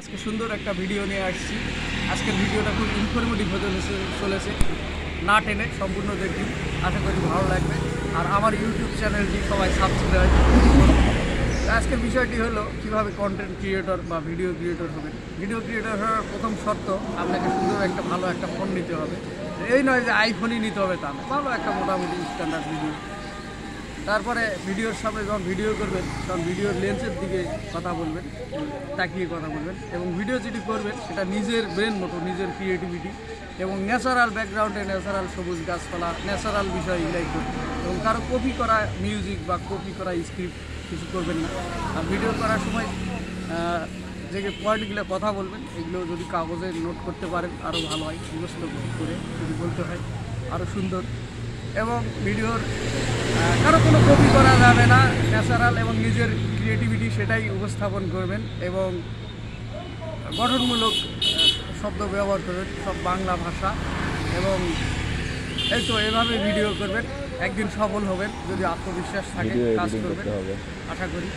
আজকে সুন্দর একটা ভিডিও নিয়ে আসছি। আজকের ভিডিওটা খুব ইনফরমেটিভ হতে চলেছে, না টেনে সম্পূর্ণ দেখুন, আশা করি ভালো লাগবে। আর আমার ইউটিউব চ্যানেলটি সবাই সাবস্ক্রাইব করুন। আজকের বিষয়টি হলো কীভাবে কন্টেন্ট ক্রিয়েটর বা ভিডিও ক্রিয়েটর হবেন। ভিডিও ক্রিয়েটর হওয়ার প্রথম শর্ত আপনাকে সুন্দর একটা ভালো একটা ফোন নিতে হবে। এই নয় যে আইফোনই নিতে হবে তা না, ভালো একটা মোটামুটি স্ট্যান্ডার্ড ভিডিও। তারপরে ভিডিওর সামনে যখন ভিডিও করবেন তখন ভিডিওর লেন্সের দিকে কথা বলবেন, তাকিয়ে কথা বলবেন, এবং ভিডিও যেটি করবেন সেটা নিজের ব্রেন মতো, নিজের ক্রিয়েটিভিটি এবং ন্যাচারাল ব্যাকগ্রাউন্ডে ন্যাচারাল সবুজ গাছপালা, ন্যাচারাল বিষয় এগুলাই করবেন। এবং কারো কপি করা মিউজিক বা কপি করা স্ক্রিপ্ট কিছু করবেন না। আর ভিডিও করার সময় যে পয়েন্টগুলো কথা বলবেন এগুলো যদি কাগজে নোট করতে পারেন আরও ভালো হয়, মুখস্থ করে যদি বলতে হয় আরও সুন্দর। এবং ভিডিওর কারো কোনো কপি করা যাবে না, ন্যাচারাল এবং নিজের ক্রিয়েটিভিটি সেটাই উপস্থাপন করবেন এবং গঠনমূলক শব্দ ব্যবহার করবেন, সব বাংলা ভাষা। এবং এই তো এভাবে ভিডিও করবেন, একদিন সফল হবেন যদি আত্মবিশ্বাস থাকে, কাজ করবেন আশা করি।